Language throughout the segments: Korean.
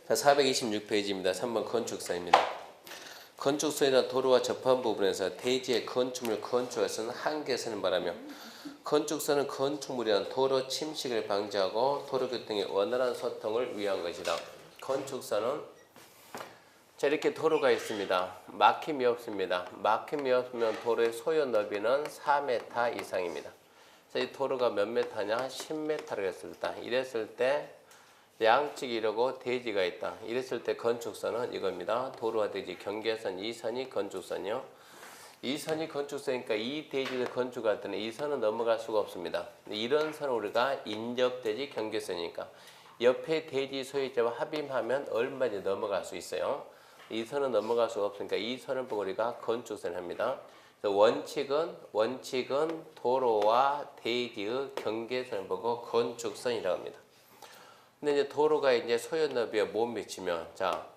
426페이지입니다. 3번 건축사입니다. 건축소이나 도로와 접한 부분에서 대지의 건축물 건축에서는 한계선을 말하며 건축선은 건축물이나 도로 침식을 방지하고 도로교통의 원활한 소통을 위한 것이다. 건축선은 자, 이렇게 도로가 있습니다. 막힘이 없습니다. 막힘이 없으면 도로의 소요 너비는 4m 이상입니다. 자, 이 도로가 몇 m냐? 10m를 했을 때 이랬을 때 양측이 이러고 대지가 있다. 이랬을 때 건축선은 이겁니다. 도로와 대지 경계선 이 선이 건축선이요. 이 선이 건축선이니까 이 대지를 건축할 때는 이 선은 넘어갈 수가 없습니다. 이런 선을 우리가 인접대지 경계선이니까 옆에 대지 소유자와 합의하면 얼마든지 넘어갈 수 있어요. 이 선은 넘어갈 수가 없으니까 이 선을 보고 우리가 건축선을 합니다. 원칙은 도로와 대지의 경계선을 보고 건축선이라고 합니다. 근데 이제 도로가 이제 소요 너비에 못 미치면 자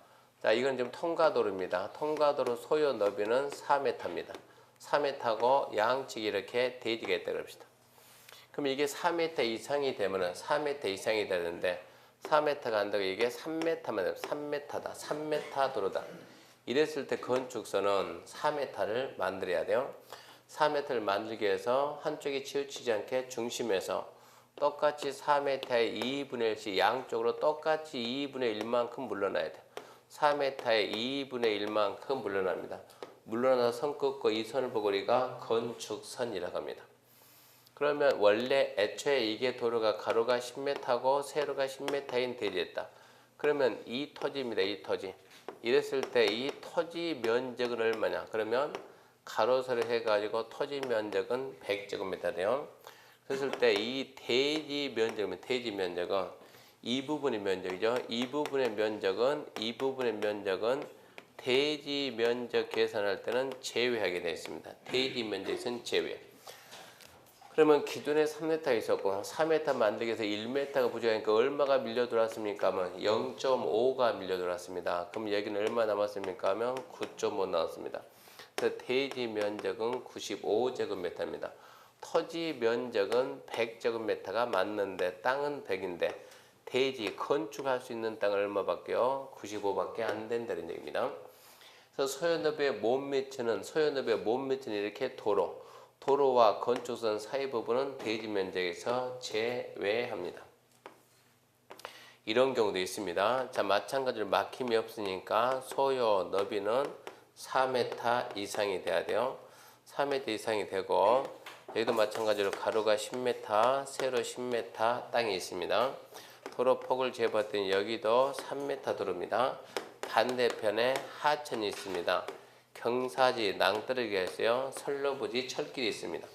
이건 지금 통과도로입니다. 통과도로 소요 너비는 4m입니다. 4m고 양측이 이렇게 대지가 있다고 합시다. 그럼 이게 4m 이상이 되면은 4m 이상이 되는데 4m가 안 되고 이게 3m만 되면 3m다. 3m 도로다. 이랬을 때 건축선은 4m를 만들어야 돼요. 4m를 만들기 위해서 한쪽이 치우치지 않게 중심에서 똑같이 4m의 2분의 1씩 양쪽으로 똑같이 2분의 1만큼 물러나야 돼요. 4m의 2분의 1만큼 물러납니다. 물러나서 선 긋고 이 선을 보고 우리가 건축선이라고 합니다. 그러면 원래 애초에 이게 도로가 가로가 10m고 세로가 10m인 대지였다. 그러면 이 토지입니다. 이 토지. 이랬을 때 이 토지 면적은 얼마냐? 그러면 가로세로 해가지고 토지 면적은 100제곱미터 돼요. 그랬을 때 이 대지 면적은 이 부분의 면적이죠. 이 부분의 면적은 대지 면적 계산할 때는 제외하게 되어 있습니다. 대지 면적에서는 제외. 그러면 기존에 3m 있었고 4m 만들기 위해서 1m가 부족하니까 얼마가 밀려 들어왔습니까? 하면 0.5가 밀려 들어왔습니다. 그럼 여기는 얼마 남았습니까? 하면 9.5 나왔습니다. 그래서 대지 면적은 95제곱미터입니다. 토지 면적은 100제곱미터가 맞는데 땅은 100인데 대지 건축할 수 있는 땅은 얼마밖에요? 95밖에 안 된다는 얘기입니다. 그래서 소요 너비에 못 미치는 이렇게 도로와 건축선 사이 부분은 대지 면적에서 제외합니다. 이런 경우도 있습니다. 자, 마찬가지로 막힘이 없으니까 소요 너비는 4m 이상이 돼야 돼요. 4m 이상이 되고 여기도 마찬가지로 가로가 10m, 세로 10m 땅이 있습니다. 도로 폭을 재봤더니 여기도 3m 도로입니다. 반대편에 하천이 있습니다. 경사지, 낭떠러지가 있어요. 선로부지, 철길이 있습니다.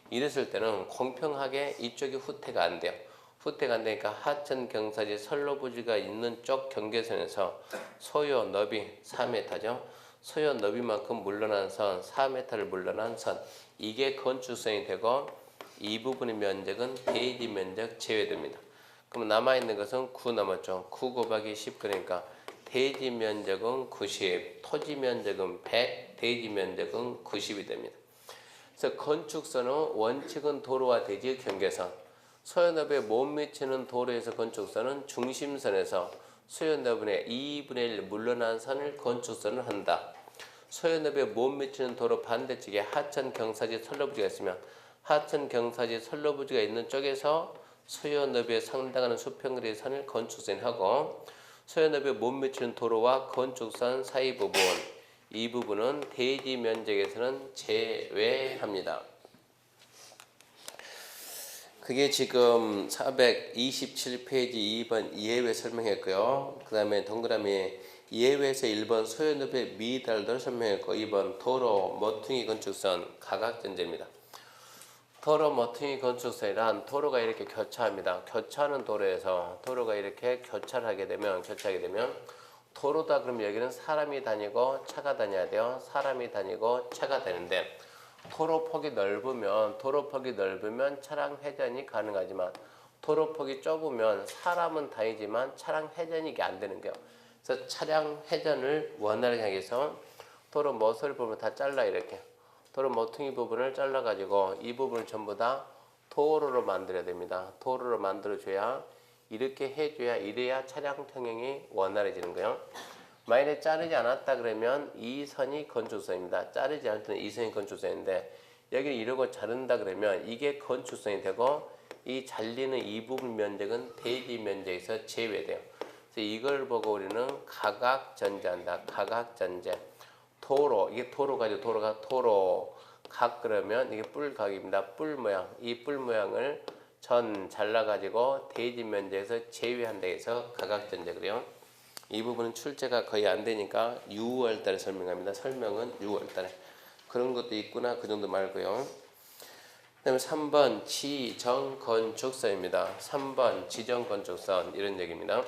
이랬을 때는 공평하게 이쪽이 후퇴가 안 돼요. 후퇴가 안 되니까 하천, 경사지, 선로부지가 있는 쪽 경계선에서 소요 너비 4m죠. 소요 너비만큼 물러난 선, 4m를 물러난 선, 이게 건축선이 되고 이 부분의 면적은 대지 면적 제외됩니다. 그럼 남아있는 것은 9 남았죠. 9 곱하기 10 그러니까 대지 면적은 90, 토지 면적은 100, 대지 면적은 90이 됩니다. 그래서 건축선은 원칙은 도로와 대지의 경계선, 소요 너비에 못 미치는 도로에서 건축선은 중심선에서 소요 너비의 2분의 1 물러난 선을 건축선을 한다. 소요 너비에 못 미치는 도로 반대쪽에 하천, 경사지, 선로부지가 있으면 하천, 경사지, 선로부지가 있는 쪽에서 소요 너비에 상당하는 수평거리의 선을 건축선하고 소요 너비에 못 미치는 도로와 건축선 사이 부분, 이 부분은 대지 면적에서는 제외합니다. 그게 지금 427페이지 2번 예외 설명했고요. 그 다음에 동그라미 예외에서 1번 소요 너비의 미달도를 설명했고 2번 도로 모퉁이 건축선 가각전제입니다. 도로 모퉁이 건축선이란 도로가 이렇게 교차합니다. 교차하는 도로에서 도로가 이렇게 교차하게 되면 도로다 그러면 여기는 사람이 다니고 차가 다녀야 돼요. 사람이 다니고 차가 다니는데 도로폭이 넓으면 차량 회전이 가능하지만 도로폭이 좁으면 사람은 다니지만 차량 회전이 이게 안 되는 거예요. 그래서 차량 회전을 원활하게 하기 위해서 도로 모서리 부분을 다 잘라 이렇게 도로 모퉁이 부분을 잘라 가지고 이 부분을 전부 다 도로로 만들어야 됩니다. 도로로 만들어 줘야 이렇게 해줘야 이래야 차량 평형이 원활해지는 거예요. 만약에 자르지 않았다 그러면 이 선이 건축선입니다. 자르지 않을 때는 이 선이 건축선인데 여기는 이러고 자른다 그러면 이게 건축선이 되고 이 잘리는 이 부분 면적은 대지 면적에서 제외돼요. 그래서 이걸 보고 우리는 가각전제한다. 가각전제. 도로, 이게 도로 가지고 도로가 도로 각 그러면 이게 뿔각입니다. 뿔 모양. 이 뿔 모양을 전 잘라가지고 대지 면적에서 제외한다 해서 가각전제 그래요. 이 부분은 출제가 거의 안 되니까 6월 달에 설명합니다. 설명은 6월 달에. 그런 것도 있구나. 그 정도 말고요. 그 다음에 3번 지정건축선입니다. 3번 지정건축선 이런 얘기입니다.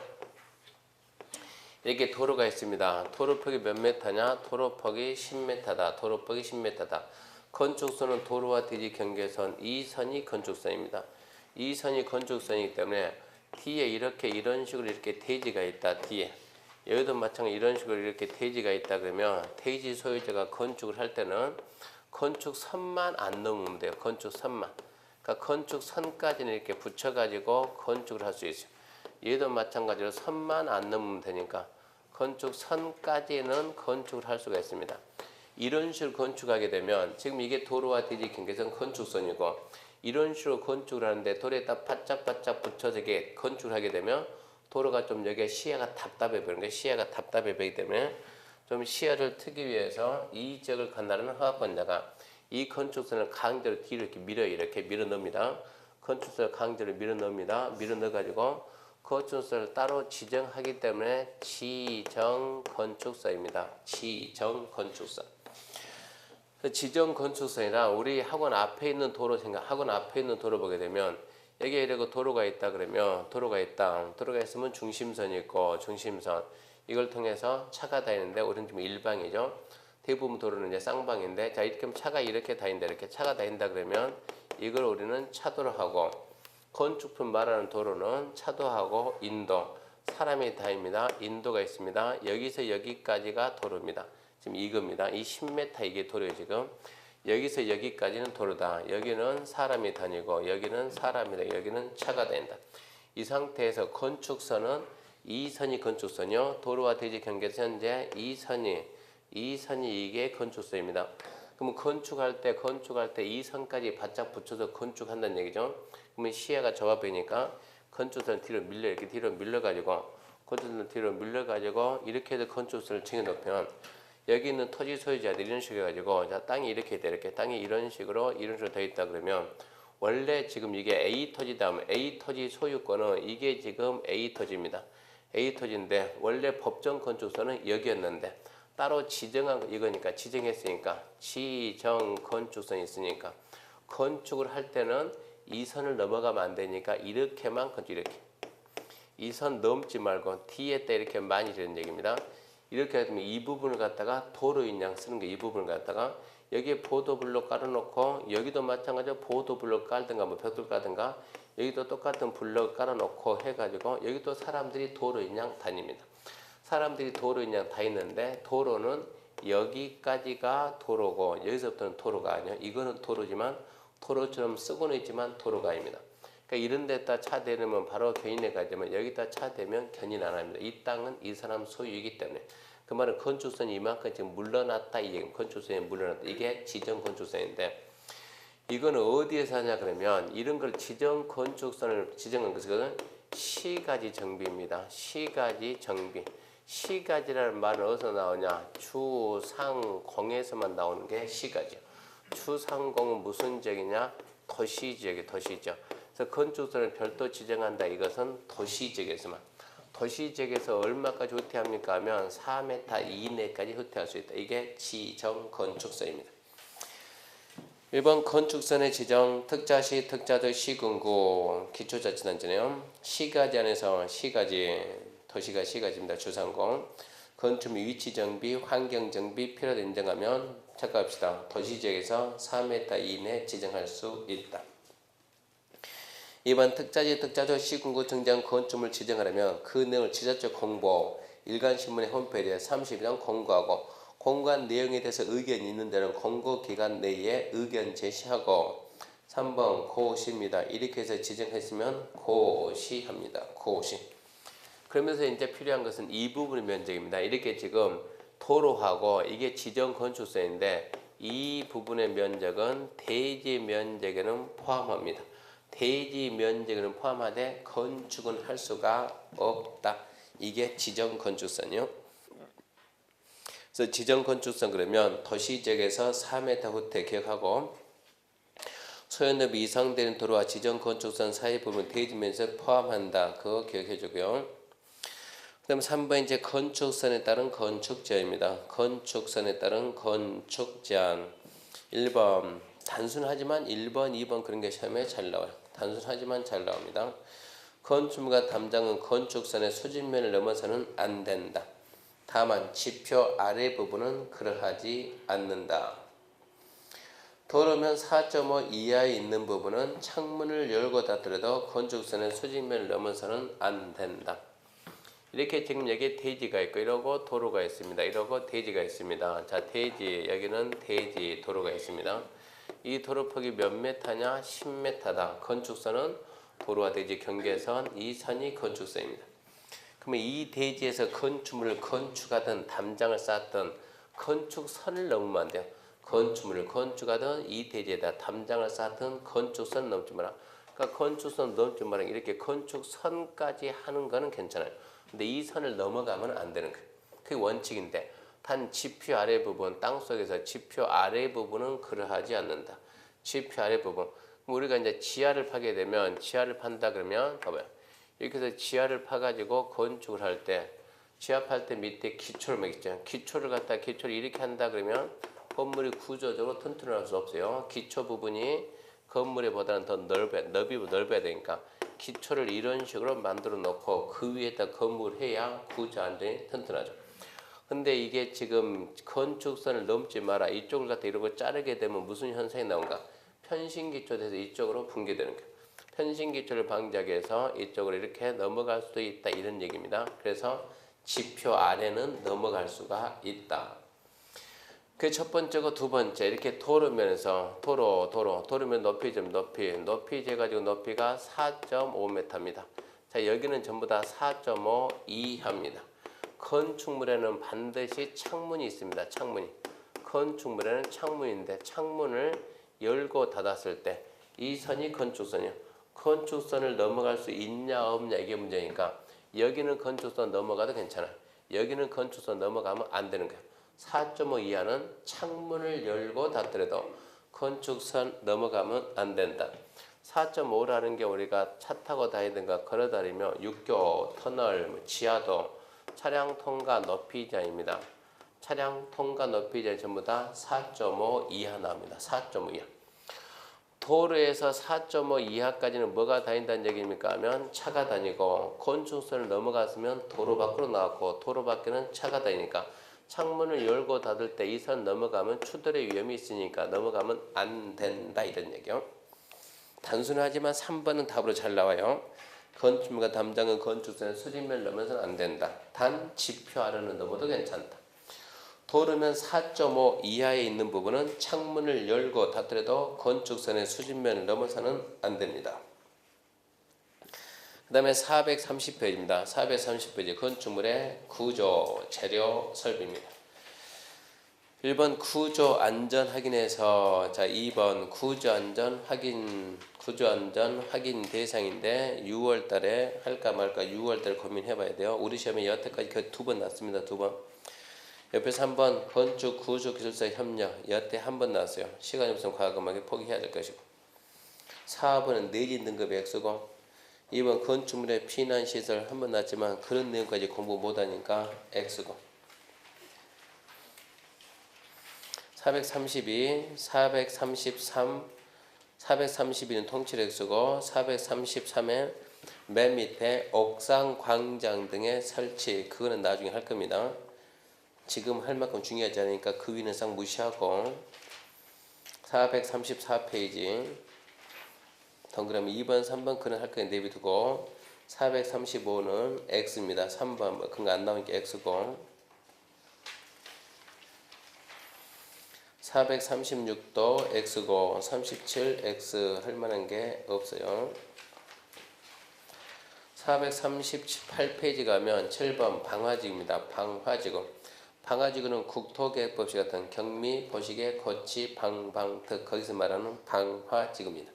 이렇게 도로가 있습니다. 도로폭이 몇 메타냐? 도로폭이 10m다. 도로폭이 10m다. 건축선은 도로와 대지 경계선 이 선이 건축선입니다. 이 선이 건축선이기 때문에 뒤에 이렇게 이런 식으로 이렇게 대지가 있다. 뒤에 여기도 마찬가지로 이런 식으로 이렇게 대지가 있다 그러면 대지 소유자가 건축을 할 때는 건축선만 안 넘으면 돼요. 건축선만. 그러니까 건축선까지는 이렇게 붙여가지고 건축을 할 수 있어요. 얘도 마찬가지로 선만 안 넘으면 되니까 건축선까지는 건축을 할 수가 있습니다. 이런 식으로 건축하게 되면 지금 이게 도로와 대지 경계선 건축선이고 이런 식으로 건축을 하는데 도로에다 바짝바짝 붙여서 이게 건축을 하게 되면 도로가 좀 여기에 시야가 답답해 보이는 거예요. 시야가 답답해 보이기 때문에 좀 시야를 트기 위해서 이 지역을 간다는 허가권자가 이 건축선을 강제로 뒤로 이렇게 밀어 넣습니다. 건축선을 강제로 밀어 넣습니다. 밀어 넣어가지고 건축선을 따로 지정하기 때문에 지정건축선입니다. 지정건축선. 지정건축선이라 우리 학원 앞에 있는 도로 학원 앞에 있는 도로 보게 되면 여기에 이렇게 도로가 있다 그러면 도로가 있으면 중심선이 있고 중심선 이걸 통해서 차가 다니는데 우리는 지금 일방이죠. 대부분 도로는 이제 쌍방인데 자 이렇게 차가 이렇게 다닌다 이렇게 차가 다닌다 그러면 이걸 우리는 차도로 하고 건축품 말하는 도로는 차도하고 인도 사람이 다닙니다. 인도가 있습니다. 여기서 여기까지가 도로입니다. 지금 이겁니다. 이 10m 이게 도로예요 지금. 여기서 여기까지는 도로다. 여기는 사람이 다니고 여기는 사람이다. 여기는 차가 다닌다. 이 상태에서 건축선은 이 선이 건축선이요. 도로와 대지 경계선 현재 이 선이 이게 건축선입니다. 그러면 건축할 때 이 선까지 바짝 붙여서 건축한다는 얘기죠. 그러면 시야가 좁아 보이니까 건축선 뒤로 이렇게 뒤로 밀려가지고 건축선 뒤로 밀려가지고 이렇게 해서 건축선을 쟁여 놓으면 여기 있는 토지 소유자들이 이런 식으로 해가지고 자 땅이 이렇게 돼 이렇게 땅이 이런 식으로 돼 있다 그러면 원래 지금 이게 A 토지다. A 토지 소유권은 이게 지금 A 토지입니다. A 토지인데 원래 법정 건축선은 여기였는데 따로 지정한 이거니까 지정했으니까 지정 건축선이 있으니까 건축을 할 때는 이 선을 넘어가면 안 되니까 이렇게만 건축 이렇게 이 선 넘지 말고 뒤에 때 이렇게 많이 되는 얘기입니다. 이렇게 하면 이 부분을 갖다가 도로인 양 쓰는 게 이 부분을 갖다가 여기에 보도블록 깔아놓고 여기도 마찬가지로 보도블록 깔든가 뭐 벽돌 깔든가 여기도 똑같은 블록 깔아놓고 해가지고 여기도 사람들이 도로인 양 다닙니다. 사람들이 도로인 양 다 있는데 도로는 여기까지가 도로고 여기서부터는 도로가 아니에요. 이거는 도로지만 도로처럼 쓰고는 있지만 도로가 아닙니다. 그러니까 이런 데다 차 대면 바로 견인해 가지만 여기다 차 대면 견인 안 합니다. 이 땅은 이 사람 소유이기 때문에 그 말은 건축선이 이만큼 지금 물러났다 이 얘기는 건축선이 물러났다 이게 지정 건축선인데 이거는 어디에서 하냐 그러면 이런 걸 지정 건축선을 지정한 것은 시가지 정비입니다. 시가지 정비. 시가지라는 말은 어디서 나오냐? 추상공에서만 나오는 게 시가지요. 추상공은 무슨 지역이냐? 도시지역이 도시죠. 그래서 건축선을 별도 지정한다. 이것은 도시지역에서만. 도시지역에서 얼마까지 후퇴합니까? 하면 4m 이내까지 후퇴할 수 있다. 이게 지정 건축선입니다. 1번 건축선의 지정 특자시 특자도 시군구 기초자치단체네요. 시가지 안에서 시가지 도시가 시가지입니다. 주상공 건축 위치 정비 환경 정비 필요를 인정하면 착각합시다. 도시지역에서 4m 이내 지정할 수 있다. 2번 특자지 특자도 시군구 등장 건축물 지정하려면 그 내용을 지자체 공보 일간신문의 홈페이지에 30일 공고하고 공고한 내용에 대해서 의견이 있는 데는 공고기간 내에 의견 제시하고 3번 고시입니다. 이렇게 해서 지정했으면 고시합니다. 고시. 그러면서 이제 필요한 것은 이 부분의 면적입니다. 이렇게 지금 도로하고 이게 지정 건축선인데 이 부분의 면적은 대지 면적에는 포함합니다. 대지 면적에는 포함하되 건축은 할 수가 없다. 이게 지정 건축선이요. 그래서 지정 건축선 그러면 도시지역에서 4m 후퇴 기억하고 소요 넓이 이상 되는 도로와 지정 건축선 사이 부분 대지 면적 포함한다. 그거 기억해 주고요. 그다음 3번 이제 건축선에 따른 건축 제한입니다. 건축선에 따른 건축 제한. 1번 단순하지만 1번, 2번 그런 게 시험에 잘 나와요. 단순하지만 잘 나옵니다. 건축물과 담장은 건축선의 수직면을 넘어서는 안 된다. 다만 지표 아래 부분은 그러하지 않는다. 도로면 4.5 이하에 있는 부분은 창문을 열고 닫더라도 건축선의 수직면을 넘어서는 안 된다. 이렇게 지금 여기 대지가 있고 이러고 도로가 있습니다. 이러고 대지가 있습니다. 자, 대지 여기는 대지 도로가 있습니다. 이 도로 폭이 몇 메타냐? 10m다. 건축선은 도로와 대지 경계선, 이 선이 건축선입니다. 그러면 이 대지에서 건축물을 건축하든 담장을 쌓든 건축선을 넘으면 안 돼요. 건축물을 건축하든 이 대지에다 담장을 쌓든 건축선 넘지 마라. 그러니까 건축선 넘지 마라. 이렇게 건축선까지 하는 거는 괜찮아요. 근데 이 선을 넘어가면 안 되는 거예요. 그게 원칙인데 단 지표 아래 부분, 땅속에서 지표 아래 부분은 그러하지 않는다. 지표 아래 부분. 우리가 이제 지하를 파게 되면 지하를 판다 그러면 봐봐요. 이렇게 해서 지하를 파가지고 건축을 할 때 지하 팔 때 밑에 기초를 매기죠. 기초를 갖다 기초를 이렇게 한다 그러면 건물이 구조적으로 튼튼할 수 없어요. 기초 부분이 건물에 보다는 더 넓어야 되니까 기초를 이런 식으로 만들어 놓고 그 위에다 건물을 해야 구조 안정이 튼튼하죠. 근데 이게 지금 건축선을 넘지 마라. 이쪽을 갖다 이러고 자르게 되면 무슨 현상이 나온가? 편신기초 돼서 이쪽으로 붕괴되는 거예요. 편신기초를 방지하기 위해서 이쪽으로 이렇게 넘어갈 수도 있다. 이런 얘기입니다. 그래서 지표 아래는 넘어갈 수가 있다. 그 첫 번째고 두 번째 이렇게 도로면에서 도로면 높이 좀 높이 재가지고 높이가 4.5m입니다. 자 여기는 전부 다 4.5 이하입니다. 건축물에는 반드시 창문이 있습니다. 창문이 건축물에는 창문인데 창문을 열고 닫았을 때 이 선이 건축선이요. 건축선을 넘어갈 수 있냐 없냐 이게 문제니까 여기는 건축선 넘어가도 괜찮아요. 여기는 건축선 넘어가면 안 되는 거예요. 4.5 이하는 창문을 열고 닫더라도 건축선 넘어가면 안 된다. 4.5라는 게 우리가 차 타고 다니든가 걸어 다니며 육교, 터널, 지하도 차량 통과 높이 제한입니다. 차량 통과 높이 제한 전부 다 4.5 이하 나옵니다. 4.5 이하. 도로에서 4.5 이하까지는 뭐가 다닌다는 얘기입니까? 하면 차가 다니고 건축선을 넘어갔으면 도로 밖으로 나왔고 도로 밖에는 차가 다니니까 창문을 열고 닫을 때 이 선 넘어가면 추돌의 위험이 있으니까 넘어가면 안 된다 이런 얘기요. 단순하지만 3번은 답으로 잘 나와요. 건축물과 담장은 건축선의 수직면을 넘어서는 안 된다. 단 지표 아래는 넘어도 괜찮다. 도로면 4.5 이하에 있는 부분은 창문을 열고 닫더라도 건축선의 수직면을 넘어서는 안 됩니다. 그 다음에 430페이지입니다. 430페이지 건축물의 구조, 재료, 설비입니다. 1번 구조 안전 확인에서 자 2번 구조 안전 확인 대상인데 6월 달에 할까 말까 6월 달에 고민해 봐야 돼요. 우리 시험에 여태까지 그 2번 났습니다. 2번. 옆에서 3번 건축 구조 기술사 협력 여태 한 번 나왔어요. 시간이 없으면 과감하게 포기해야 될 것이고 4번은 내진 등급의 X고 2번 건축물의 피난시설 한 번 났지만 그런 내용까지 공부 못하니까 X고 432, 433, 432는 통칠 X고 433에 맨 밑에 옥상 광장 등의 설치 그거는 나중에 할 겁니다. 지금 할 만큼 중요하지 않으니까 그 위는 싹 무시하고 434페이지 동그라미 2번, 3번 그는 할 거니 내비두고 435는 X입니다. 3번 그런 거 안 나오니까 X고 436도 x고 37x 할 만한 게 없어요. 438페이지 가면 7번 방화지구입니다. 방화지구. 방화지구는 국토계획법칙 같은 경미, 보시개, 고치, 방방, 득 거기서 말하는 방화지구입니다.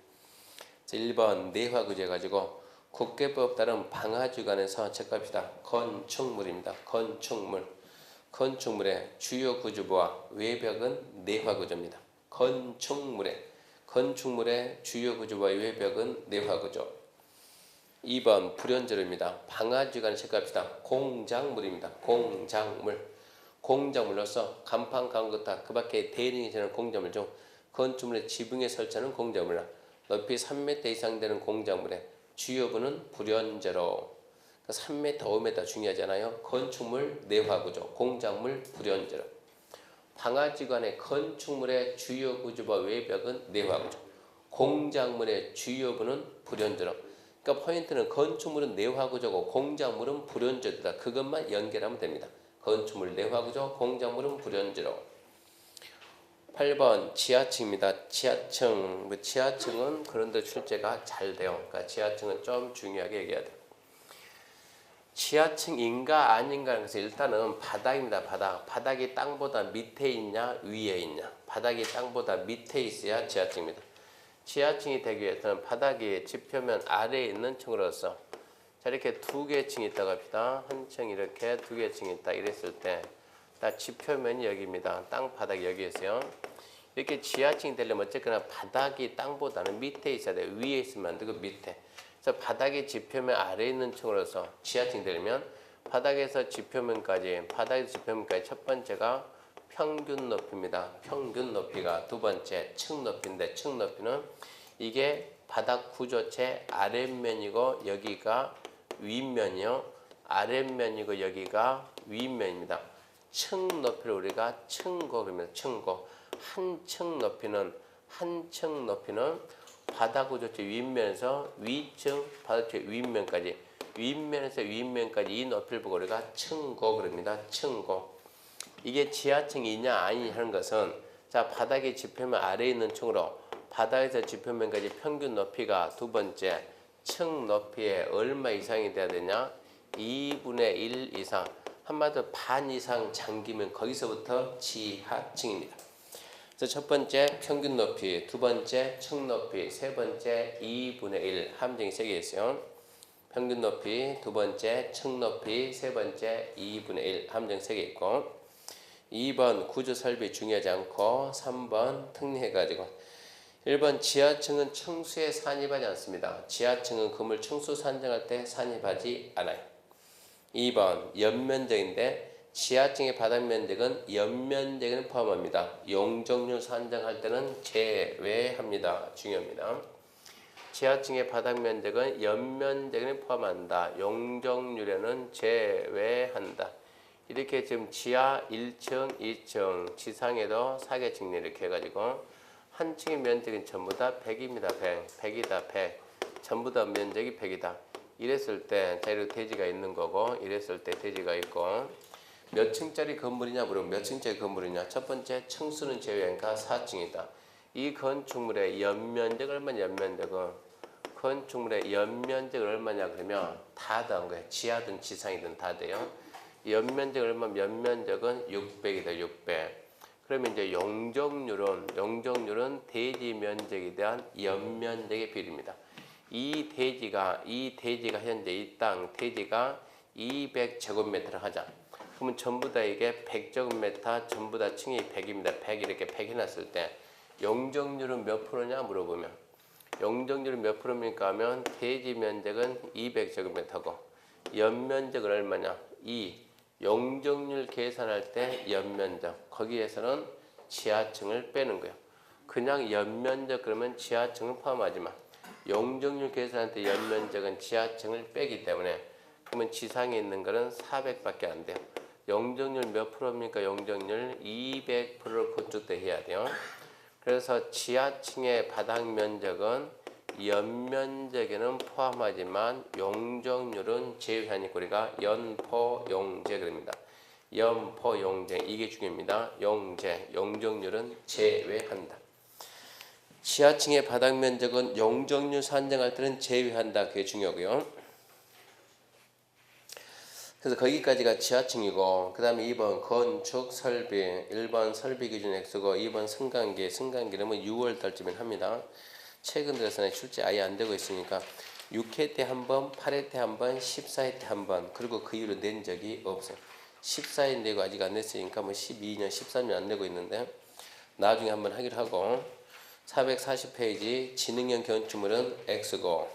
1번 내화구제 가지고 국계법 따른 방화지구안에서 체크합시다. 건축물입니다. 건축물. 건축물의 주요 구조부와 외벽은 내화구조입니다. 건축물의 주요 구조부와 외벽은 내화구조. 2번 불연제로입니다. 방화지구안에 체크합시다. 공작물입니다. 공작물로서 간판, 가운거타 그 밖에 대리인이 되는 공작물 중 건축물의 지붕에 설치하는 공작물이나 높이 3m 이상 되는 공작물의 주요부는 불연제로. 3m, 5m 중요하잖아요. 건축물 내화구조, 공작물 불연제로. 방화지구안의 건축물의 주요 구조와 외벽은 내화구조, 공작물의 주요부는 불연제로. 그러니까 포인트는 건축물은 내화구조고 공작물은 불연제로다. 그것만 연결하면 됩니다. 건축물 내화구조, 공작물은 불연제로. 8번 지하층입니다. 지하층은 그런데 출제가 잘 돼요. 그러니까 지하층은 좀 중요하게 얘기해야 돼요. 지하층인가 아닌가 해서 일단은 바닥입니다. 바닥이 땅보다 밑에 있냐 위에 있냐. 바닥이 땅보다 밑에 있어야 지하층입니다. 지하층이 되기 위해서는 바닥이 지표면 아래에 있는 층으로서 자 이렇게 두 개의 층이 있다고 합시다. 한 층 이렇게 두 개의 층이 있다 이랬을 때 지표면이 여기입니다. 땅 바닥이 여기 있어요. 이렇게 지하층이 되려면 어쨌거나 바닥이 땅보다는 밑에 있어야 돼요. 위에 있으면 안 되고 밑에. 그래서 바닥의 지표면 아래에 있는 층으로서 지하층이 되려면 바닥에서 지표면까지 첫 번째가 평균 높이입니다. 평균 높이가 두 번째 층 높이인데 층 높이는 이게 바닥 구조체 아랫면이고 여기가 윗면이요. 아랫면이고 여기가 윗면입니다. 층 높이를 우리가 층고 그러면 층고. 한 층 높이는 바닥 구조체 윗면에서 위층 바닥체 윗면까지 윗면에서 윗면까지 이 높이를 보고 우리가 층고 그럽니다. 층고. 이게 지하층이냐 아니냐 하는 것은 자 바닥의 지표면 아래에 있는 층으로 바닥에서 지표면까지 평균 높이가 두 번째 층 높이에 얼마 이상이 돼야 되냐 2분의 1 이상 한마디로 반 이상 잠기면 거기서부터 지하층입니다. 그래서 첫 번째 평균 높이, 두 번째 층 높이, 세 번째 2분의 1 함정이 세 개 있어요. 평균 높이, 두 번째 층 높이, 세 번째 2분의 1 함정 세 개 있고 2번 구조 설비 중요하지 않고 3번 특례해가지고 1번 지하층은 층수에 산입하지 않습니다. 지하층은 건물 층수 산정할 때 산입하지 않아요. 2번 연면적인데 지하층의 바닥 면적은 연면적에는 포함합니다. 용적률 산정할 때는 제외합니다. 중요합니다. 지하층의 바닥 면적은 연면적에는 포함한다. 용적률에는 제외한다. 이렇게 지금 지하 1층, 2층, 지상에도 4개층 이렇게 해가지고 한 층의 면적은 전부 다 100입니다. 100이다 100. 전부 다 면적이 100이다. 이랬을 때 자 이렇게 대지가 있는 거고 이랬을 때 대지가 있고 몇 층짜리 건물이냐 물으면 몇 층짜리 건물이냐 첫 번째 층수는 제외하니까 4층이다. 이 건축물의 연면적 얼마냐 연면적은 건축물의 연면적 얼마냐 그러면 다 더한 거예요. 지하든 지상이든 다 돼요. 연면적 얼마 연면적은 600이다 600. 그러면 이제 용적률은 대지 면적에 대한 연면적의 비율입니다. 이 대지가 현재 이 땅 대지가 200제곱미터를 하자. 그러면 전부 다 이게 100제곱미터 전부 다 층이 100입니다. 100 이렇게 100 해놨을 때 용적률은 몇 프로냐 물어보면 용적률은 몇 프로입니까 하면 대지 면적은 200제곱미터고 연면적은 얼마냐 2. 용적률 계산할 때 연면적 거기에서는 지하층을 빼는 거예요. 그냥 연면적 그러면 지하층을 포함하지만 용적률 계산할 때 연면적은 지하층을 빼기 때문에 그러면 지상에 있는 거는 400밖에 안 돼요. 용적률 몇 프로입니까? 용적률 200%를 그쪽도 해야 돼요. 그래서 지하층의 바닥 면적은 연면적에는 포함하지만 용적률은 제외하니까 우리가 연포용제 그럽니다. 염포, 용쟁 이게 중요합니다. 용제, 용적률은 제외한다. 지하층의 바닥 면적은 용적률 산정할 때는 제외한다. 그게 중요하고요. 그래서 거기까지가 지하층이고 그 다음에 2번 건축 설비 1번 설비 기준 X고 2번 승강기는 뭐 6월 달쯤에 합니다. 최근 들어서는 실제 아예 안 되고 있으니까 6회 때 한 번, 8회 때 한 번, 14회 때 한 번 그리고 그 이후로 낸 적이 없어요. 14회 내고 아직 안 냈으니까 뭐 12년, 13년 안 내고 있는데 나중에 한번 하기로 하고 440페이지 지능형 건축물은 X고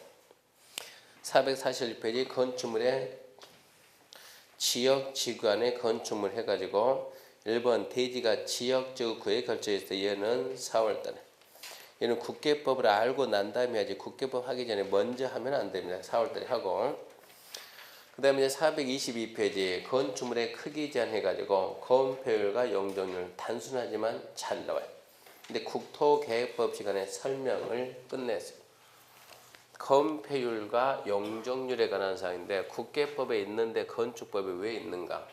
441페이지 건축물의 지역 지구안에 건축물 해가지고 1번 대지가 지역적 구에 걸쳐 있을 때 얘는 4월달에 얘는 국계법을 알고 난 다음에 하지 국계법 하기 전에 먼저 하면 안 됩니다. 4월달에 하고 그 다음에 이제 422페이지 건축물의 크기 제한 해가지고 건폐율과 용적률 단순하지만 잘 나와요. 근데 국토계획법 시간에 설명을 끝냈어요. 건폐율과 용적률에 관한 사항인데 국계법에 있는데 건축법에 왜 있는가?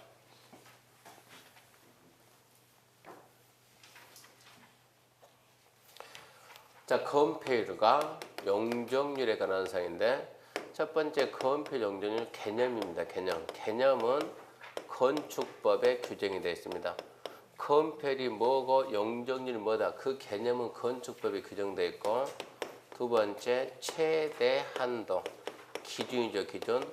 자, 건폐율과 용적률에 관한 사항인데 첫 번째 건폐 용적률 개념입니다. 개념은 건축법에 규정이 되어 있습니다. 건폐율이 뭐고 용적률이 뭐다. 그 개념은 건축법에 규정되어 있고 두 번째 최대 한도 기준이죠. 기준.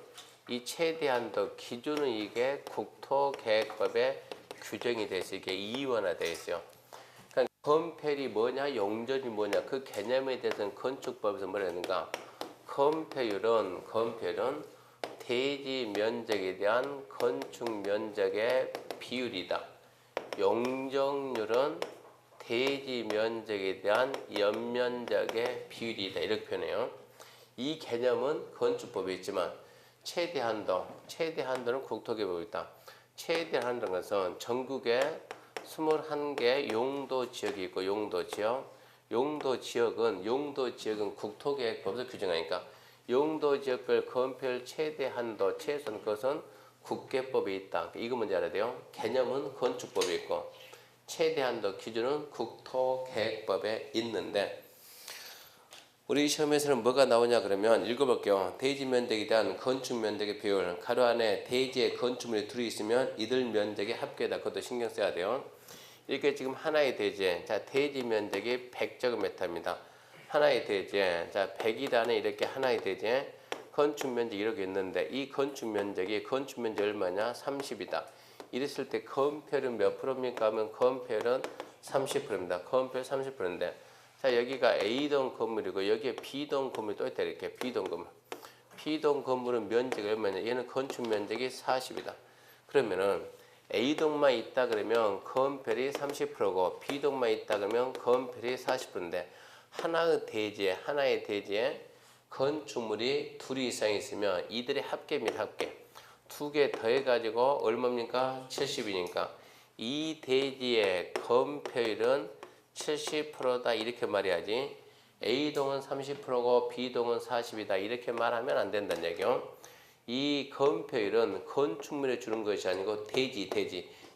이 최대 한도 기준은 이게 국토계획법에 규정이 되어 있어요. 이게 이원화되어 있어요. 그러니까 건폐율이 뭐냐 용적률이 뭐냐 그 개념에 대해서는 건축법에서 뭐라 하는가. 건폐율은 대지 면적에 대한 건축 면적의 비율이다. 용적률은 대지 면적에 대한 연면적의 비율이다. 이렇게 표현해요. 이 개념은 건축법에 있지만 최대 한도는 국토계획법에 있다. 최대 한도는 것은 전국에 21개 용도 지역이 있고 용도 지역은 국토계획법에서 규정하니까 용도 지역별 건폐율 최대 한도 최소한 것은 국계법에 있다. 이거 먼저 알아야 돼요. 개념은 건축법에 있고 최대 한도 기준은 국토계획법에 있는데 우리 시험에서는 뭐가 나오냐 그러면 읽어볼게요. 대지 면적에 대한 건축 면적의 비율 가로 안에 대지에 건축물이 둘이 있으면 이들 면적의 합계다. 그것도 신경 써야 돼요. 이렇게 지금 하나의 대지에 자 대지 면적이 100제곱미터입니다. 하나의 대지에 자 100이라는 이렇게 하나의 대지에 건축 면적이 이렇게 있는데 이 건축 면적이 얼마냐? 30이다. 이랬을 때 건폐율은 몇 프로입니까? 하면 건폐율은 30%입니다. 건폐율 30%인데 자 여기가 A동 건물이고 여기에 B동 건물이 또 있다. 이렇게 B동 건물. B동 건물은 면적이 얼마냐? 얘는 건축 면적이 40이다. 그러면은 A동만 있다 그러면 건폐율이 30%고 B동만 있다 그러면 건폐율이 40%인데 하나의 대지에 건축물이 둘이 이상 있으면 이들의 합계입니다. 합계. 두 개 더해가지고 얼마입니까? 70이니까 이 대지의 건폐율은 70%다 이렇게 말해야지 A동은 30%고 B동은 40이다 이렇게 말하면 안 된다는 얘기요. 이 건폐율은 건축물에 주는 것이 아니고 대지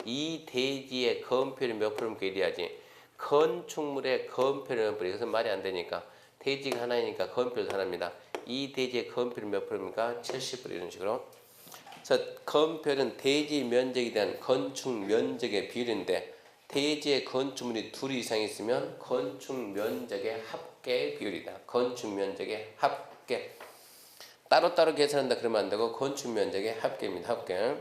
이 대지의 건폐율이 몇 프로입니까? 이래야지 건축물의 건폐율이 몇 프로 이것은 말이 안 되니까 대지가 하나이니까 건폐율도 하나입니다. 이 대지의 건폐율이 몇 프로입니까? 70% 이런 식으로. 그래서 건폐율은 대지 면적에 대한 건축 면적의 비율인데 대지의 건축물이 둘 이상 있으면 건축 면적의 합계의 비율이다. 건축 면적의 합계. 따로따로 계산한다 그러면 안 되고 건축 면적의 합계입니다. 합계.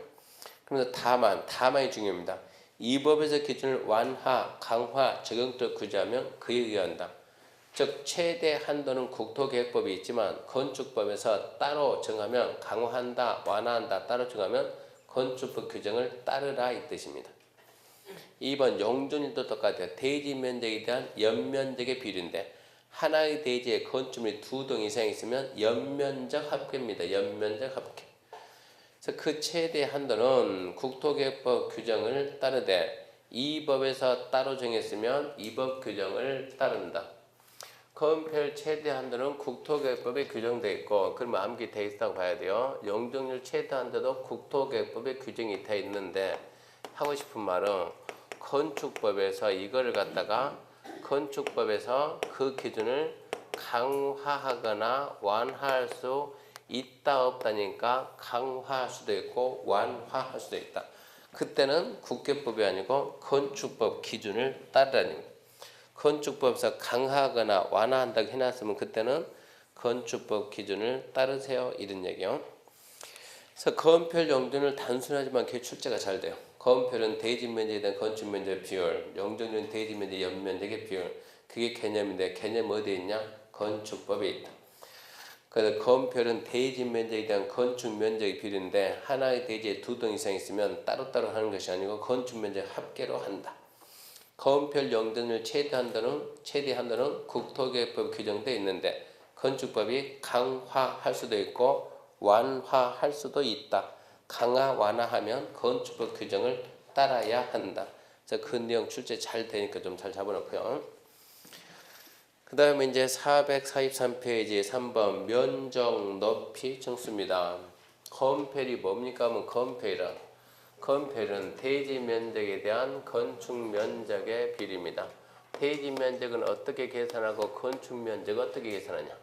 그러면서 다만이 중요합니다. 이 법에서 기준을 완화, 강화, 적용적 규제하면 그에 의한다. 즉 최대 한도는 국토계획법이 있지만 건축법에서 따로 정하면 강화한다, 완화한다 따로 정하면 건축법 규정을 따르라 이 뜻입니다. 2번 용적률도 똑같아요. 대지 면적에 대한 연면적의 비율인데 하나의 대지에 건축물이 2동 이상 있으면 연면적 합계입니다. 연면적 합계. 그래서 그 최대 한도는 국토계획법 규정을 따르되 이 법에서 따로 정했으면 이 법 규정을 따른다. 건폐율 최대 한도는 국토계획법에 규정되어 있고 그러면 암기 되어 있다고 봐야 돼요. 용적률 최대 한도도 국토계획법에 규정이 되어 있는데 하고 싶은 말은 건축법에서 이거를 갖다가 건축법에서 그 기준을 강화하거나 완화할 수 있다 없다니까 강화할 수도 있고 완화할 수도 있다. 그때는 국계법이 아니고 건축법 기준을 따르라는 거예요. 건축법에서 강화하거나 완화한다고 해놨으면 그때는 건축법 기준을 따르세요 이런 얘기요. 그래서 건폐율 용적률 단순하지만 그게 출제가 잘 돼요. 건폐율은 대지 면적에 대한 건축 면적 비율, 용적률은 대지 면적 연면적의 비율. 그게 개념인데 개념 어디에 있냐? 건축법에 있다. 그래서 건폐율은 대지 면적에 대한 건축 면적의 비율인데 하나의 대지에 2동 이상 있으면 따로따로 하는 것이 아니고 건축 면적 합계로 한다. 건폐율 용적률 최대 한도는 국토계획법 규정되어 있는데 건축법이 강화할 수도 있고 완화할 수도 있다. 강화 완화하면 건축법 규정을 따라야 한다. 그래서 그 내용 출제 잘 되니까 좀 잘 잡아놓고요. 그 다음에 이제 443페이지 3번 면적 높이 청수입니다. 건폐율이 뭡니까 하면 건폐율은 대지 면적에 대한 건축 면적의 비례입니다. 대지 면적은 어떻게 계산하고 건축 면적 어떻게 계산하냐?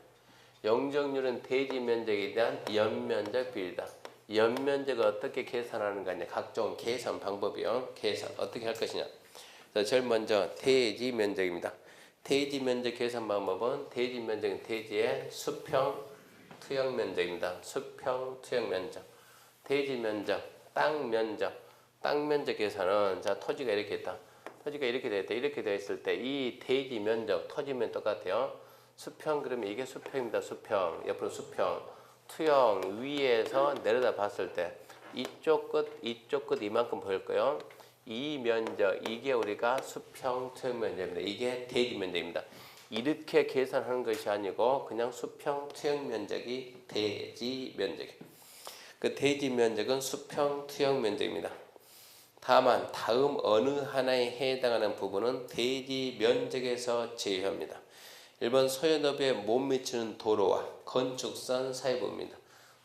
용적률은 대지 면적에 대한 연면적 비율이다. 연면적을 어떻게 계산하는 거냐? 각종 계산 방법이요. 계산 어떻게 할 것이냐? 그래서 제일 먼저 대지 면적입니다. 대지 면적 계산 방법은 대지 면적은 대지의 수평 투영 면적입니다. 수평 투영 면적. 대지 면적, 땅 면적 계산은 자 토지가 이렇게 있다. 토지가 이렇게 되어 있다. 이렇게 되어 있을 때 이 대지 면적, 토지면 똑같아요. 수평 그러면 이게 수평입니다. 수평 옆으로 수평 투영 위에서 내려다 봤을 때 이쪽 끝 이만큼 보일 거예요. 이 면적 이게 우리가 수평 투영 면적입니다. 이게 대지 면적입니다. 이렇게 계산하는 것이 아니고 그냥 수평 투영 면적이 대지 면적. 그 대지 면적은 수평 투영 면적입니다. 다만 다음 어느 하나에 해당하는 부분은 대지 면적에서 제외합니다. 1번 소요너비에 못 미치는 도로와 건축선 사이 부분입니다.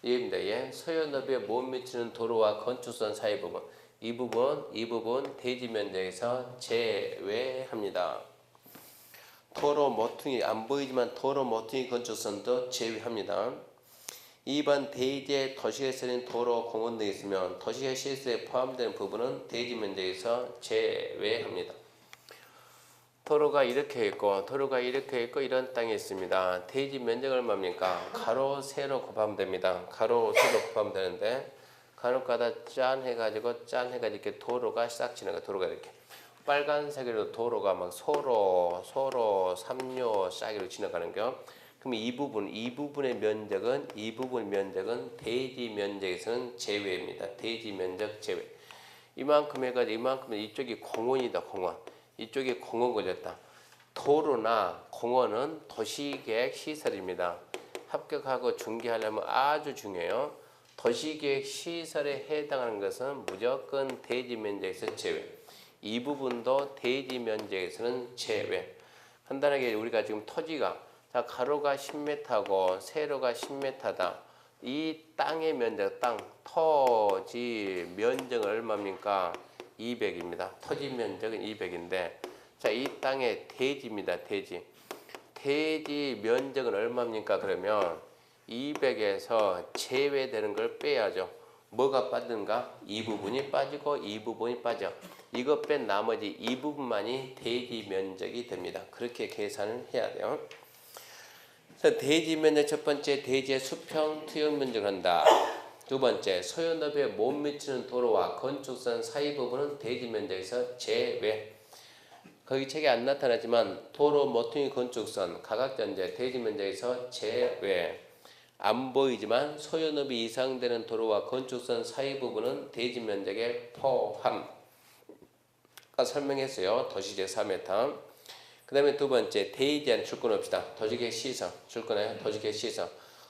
얘입니다. 예. 소요너비에 못 미치는 도로와 건축선 사이 부분. 이 부분 대지 면적에서 제외합니다. 도로 모퉁이 안 보이지만 도로 모퉁이 건축선도 제외합니다. 2번 대지의 도시개설인 도로 공원 등이 있으면 도시의 시설에 포함되는 부분은 대지 면적에서 제외합니다. 도로가 이렇게 있고 이런 땅이 있습니다. 대지 면적 얼마입니까? 가로 세로 곱하면 됩니다. 가로 세로 곱하면 되는데 간혹가다 짠 해가지고 이렇게 도로가 싹 지나가. 도로가 이렇게 빨간색으로 도로가 막 소로 삼료 싹으로 지나가는 겨. 그럼 이 부분의 면적은 대지 면적에서는 제외입니다. 대지 면적 제외. 이만큼 해가지고 이만큼은 이쪽이 공원이다. 공원. 이쪽에 공원 걸렸다. 도로나 공원은 도시계획 시설입니다. 합격하고 중개하려면 아주 중요해요. 도시계획 시설에 해당하는 것은 무조건 대지 면적에서 제외. 이 부분도 대지 면적에서는 제외. 간단하게 우리가 지금 토지가 자 가로가 10m고 세로가 10m다. 이 땅의 면적, 토지 면적은 얼마입니까? 200입니다. 토지 면적은 200인데 자, 이 땅의 대지입니다. 대지 면적은 얼마입니까? 그러면 200에서 제외되는 걸 빼야죠. 뭐가 빠지는가? 이 부분이 빠지고 이 부분이 빠져. 이거 뺀 나머지 이 부분만이 대지 면적이 됩니다. 그렇게 계산을 해야 돼요. 그래서 대지 면적 첫 번째 대지의 수평 투영 면적을 한다. 두 번째 소요너비에 못 미치는 도로와 건축선 사이 부분은 대지 면적에서 제외. 거기 책에 안 나타나지만 도로 모퉁이 건축선 가각전제 대지 면적에서 제외. 안 보이지만 소요너비 이상 되는 도로와 건축선 사이 부분은 대지 면적에 포함. 아까 설명했어요. 도시계 4m. 그 다음에 두 번째 대지안 줄권합시다. 도시계획 시설 줄권해요. 도시계획 시설.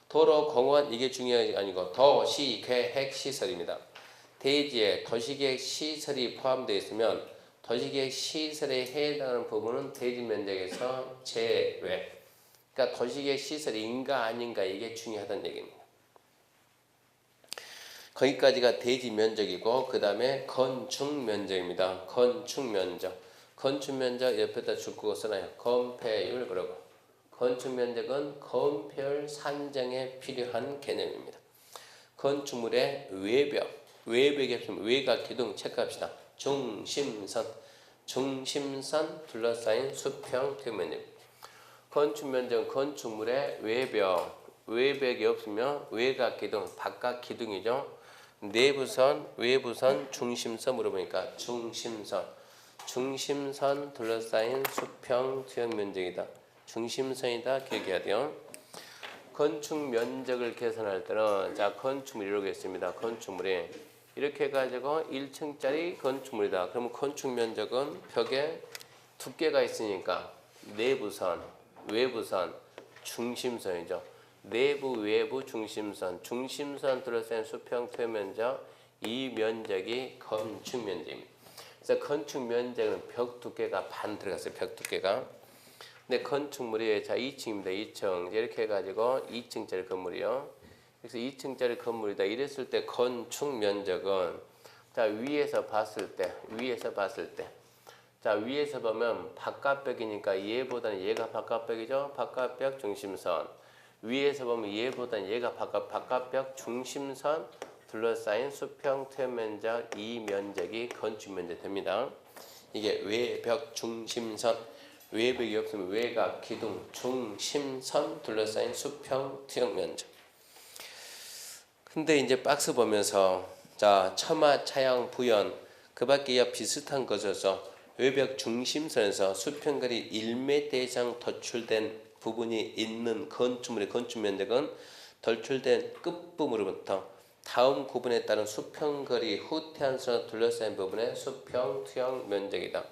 도로, 공원 이게 중요한 게 아니고 도시계획 시설입니다. 대지에 도시계획 시설이 포함되어 있으면 도시계획 시설에 해당하는 부분은 대지 면적에서 제외. 그러니까 도시계획 시설인가 아닌가 이게 중요하다는 얘기입니다. 거기까지가 대지 면적이고 그 다음에 건축 면적입니다. 건축 면적. 건축 면적 옆에다 줄 거 써놔요. 건폐율 그러고. 건축 면적은 건폐율 산정에 필요한 개념입니다. 건축물의 외벽. 외벽이 없으면 외곽 기둥 체크합시다. 중심선. 중심선 둘러싸인 수평 표면적. 건축 면적은 건축물의 외벽. 외벽이 없으면 외곽 기둥, 바깥 기둥이죠. 내부선, 외부선, 중심선 물어보니까 중심선. 중심선 둘러싸인 수평 투영 면적이다. 중심선이다 기억해야 돼요. 건축 면적을 계산할 때는 자 건축물 이렇게 있습니다. 건축물이 이렇게 해가지고 1층짜리 건축물이다. 그러면 건축 면적은 벽에 두께가 있으니까 내부선, 외부선, 중심선이죠. 내부, 외부, 중심선, 중심선 둘러싸인 수평 투영 면적, 이 면적이 건축 면적입니다. 그래서 건축 면적은 벽 두께가 반 들어갔어요. 벽 두께가. 근데 건축물이 자 2층입니다. 2층 이렇게 해가지고 2층짜리 건물이요. 그래서 2층짜리 건물이다. 이랬을 때 건축 면적은 자 위에서 봤을 때 자 위에서 보면 바깥벽이니까 얘보다는 얘가 바깥벽이죠. 바깥벽 중심선. 위에서 보면 얘보다는 얘가 바깥벽 중심선 둘러싸인 수평 투영 면적 이 면적이 건축 면적 됩니다. 이게 외벽 중심선 외벽이 없으면 외곽 기둥 중심선 둘러싸인 수평 투영 면적. 근데 이제 박스 보면서 자 처마 차양 부연 그밖에 비슷한 것에서 외벽 중심선에서 수평거리 1m 이상 도출된 부분이 있는 건축물의 건축 면적은 돌출된 끝부분으로부터 다음 구분에 따른 수평거리 후퇴한선으로 둘러싸인 부분의 수평 투영 면적이다.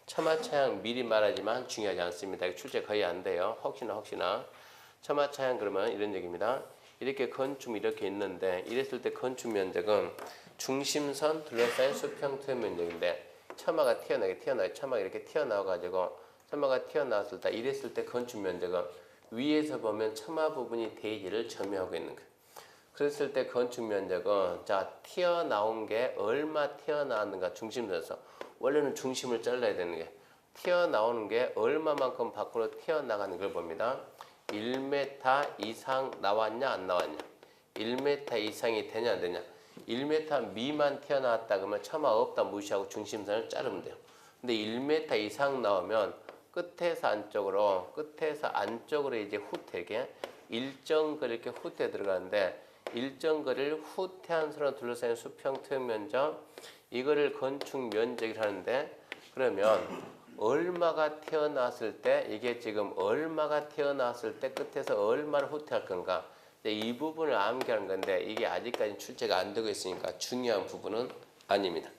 처마차양 미리 말하지만 중요하지 않습니다. 출제 거의 안 돼요. 혹시나 처마차양 그러면 이런 얘기입니다. 이렇게 건축물 이렇게 있는데 이랬을 때 건축 면적은 중심선 둘러싸인 수평 투영 면적인데 처마가 튀어나와요. 처마가 이렇게 튀어나와가지고 처마가 튀어나왔을 때 이랬을 때 건축 면적은 위에서 보면 처마 부분이 대지를 점유하고 있는 거예요. 그랬을 때 건축 면적은 자 튀어나온 게 얼마 튀어나왔는가 중심선에서 원래는 중심을 잘라야 되는 게 튀어나오는 게 얼마만큼 밖으로 튀어나가는 걸 봅니다. 1m 이상 나왔냐 안 나왔냐 1m 이상이 되냐 안 되냐 1m 미만 튀어나왔다 그러면 처마 없다 무시하고 중심선을 자르면 돼요. 근데 1m 이상 나오면 끝에서 안쪽으로 이제 후퇴게 일정 거리 이렇게 후퇴 들어가는데 일정 거리를 후퇴한 선으로 둘러싸인 수평 투영 면적 이거를 건축 면적이라 하는데 그러면 얼마가 튀어나왔을 때 이게 지금 얼마가 튀어나왔을 때 끝에서 얼마를 후퇴할 건가 이 부분을 암기하는 건데 이게 아직까지 출제가 안 되고 있으니까 중요한 부분은 아닙니다.